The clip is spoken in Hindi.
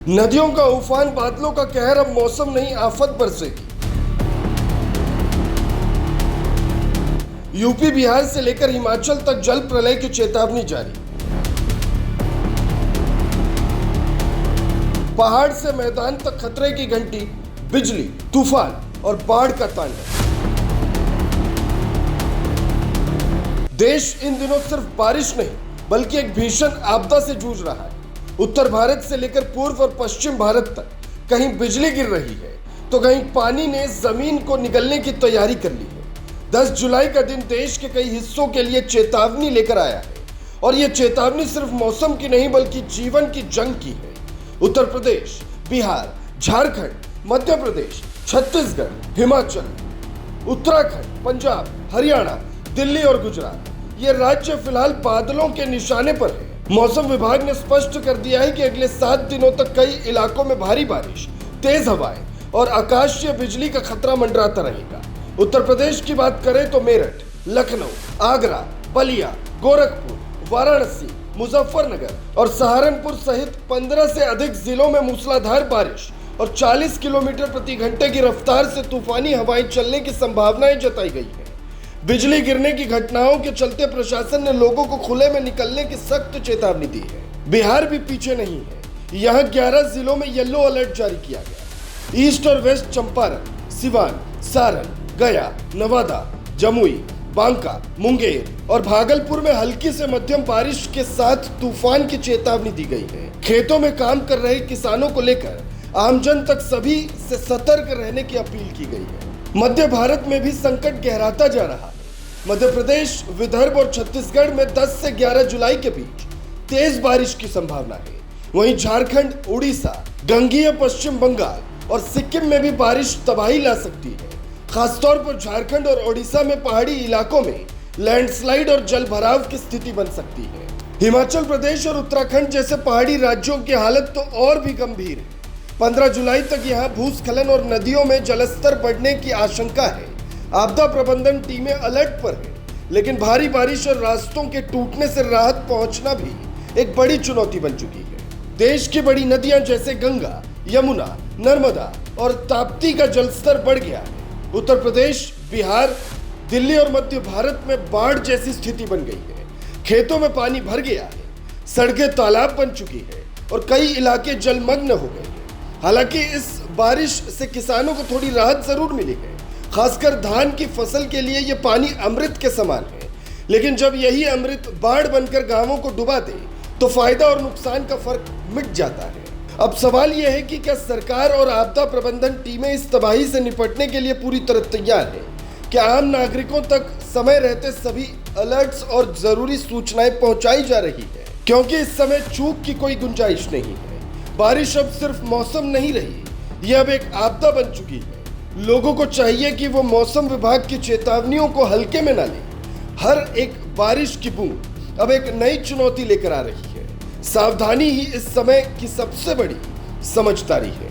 नदियों का उफान, बादलों का कहर, अब मौसम नहीं आफत बरसेगी। यूपी बिहार से लेकर हिमाचल तक जल प्रलय की चेतावनी जारी। पहाड़ से मैदान तक खतरे की घंटी, बिजली, तूफान और बाढ़ का तांडव। देश इन दिनों सिर्फ बारिश नहीं बल्कि एक भीषण आपदा से जूझ रहा है। उत्तर भारत से लेकर पूर्व और पश्चिम भारत तक कहीं बिजली गिर रही है तो कहीं पानी ने जमीन को निगलने की तैयारी कर ली है। 10 जुलाई का दिन देश के कई हिस्सों के लिए चेतावनी लेकर आया है और यह चेतावनी सिर्फ मौसम की नहीं बल्कि जीवन की जंग की है। उत्तर प्रदेश, बिहार, झारखंड, मध्य प्रदेश, छत्तीसगढ़, हिमाचल, उत्तराखंड, पंजाब, हरियाणा, दिल्ली और गुजरात, ये राज्य फिलहाल बादलों के निशाने पर है। मौसम विभाग ने स्पष्ट कर दिया है कि अगले 7 दिनों तक कई इलाकों में भारी बारिश, तेज हवाएं और आकाशीय बिजली का खतरा मंडराता रहेगा। उत्तर प्रदेश की बात करें तो मेरठ, लखनऊ, आगरा, बलिया, गोरखपुर, वाराणसी, मुजफ्फरनगर और सहारनपुर सहित 15 से अधिक जिलों में मूसलाधार बारिश और 40 किलोमीटर प्रति घंटे की रफ्तार से तूफानी हवाएं चलने की संभावनाएं जताई गई है। बिजली गिरने की घटनाओं के चलते प्रशासन ने लोगों को खुले में निकलने की सख्त चेतावनी दी है। बिहार भी पीछे नहीं है। यहाँ 11 जिलों में येलो अलर्ट जारी किया गया। ईस्ट और वेस्ट चंपारण, सिवान, सारण, गया, नवादा, जमुई, बांका, मुंगेर और भागलपुर में हल्की से मध्यम बारिश के साथ तूफान की चेतावनी दी गई है। खेतों में काम कर रहे किसानों को लेकर आमजन तक सभी से सतर्क रहने की अपील की गई है। मध्य भारत में भी संकट गहराता जा रहा है। मध्य प्रदेश, विदर्भ और छत्तीसगढ़ में 10 से 11 जुलाई के बीच तेज बारिश की संभावना है। वहीं झारखंड, उड़ीसा, गंगीय पश्चिम बंगाल और सिक्किम में भी बारिश तबाही ला सकती है। खासतौर पर झारखंड और ओडिशा में पहाड़ी इलाकों में लैंडस्लाइड और जल भराव की स्थिति बन सकती है। हिमाचल प्रदेश और उत्तराखंड जैसे पहाड़ी राज्यों की हालत तो और भी गंभीर है। 15 जुलाई तक यहाँ भूस्खलन और नदियों में जलस्तर बढ़ने की आशंका है। आपदा प्रबंधन टीमें अलर्ट पर है, लेकिन भारी बारिश और रास्तों के टूटने से राहत पहुंचना भी एक बड़ी चुनौती बन चुकी है। देश की बड़ी नदियां जैसे गंगा, यमुना, नर्मदा और ताप्ती का जलस्तर बढ़ गया है। उत्तर प्रदेश, बिहार, दिल्ली और मध्य भारत में बाढ़ जैसी स्थिति बन गई है। खेतों में पानी भर गया है, सड़कें तालाब बन चुकी है और कई इलाके जलमग्न हो गए हैं। हालांकि इस बारिश से किसानों को थोड़ी राहत जरूर मिली है। खासकर धान की फसल के लिए ये पानी अमृत के समान है। लेकिन जब यही अमृत बाढ़ बनकर गांवों को डुबा दे तो फायदा और नुकसान का फर्क मिट जाता है। अब सवाल यह है कि क्या सरकार और आपदा प्रबंधन टीमें इस तबाही से निपटने के लिए पूरी तरह तैयार है? क्या आम नागरिकों तक समय रहते सभी अलर्ट्स और जरूरी सूचनाएं पहुंचाई जा रही है? क्योंकि इस समय चूक की कोई गुंजाइश नहीं है। बारिश अब सिर्फ मौसम नहीं रही, यह अब एक आपदा बन चुकी है। लोगों को चाहिए कि वो मौसम विभाग की चेतावनियों को हल्के में न लें। हर एक बारिश की बूंद अब एक नई चुनौती लेकर आ रही है। सावधानी ही इस समय की सबसे बड़ी समझदारी है।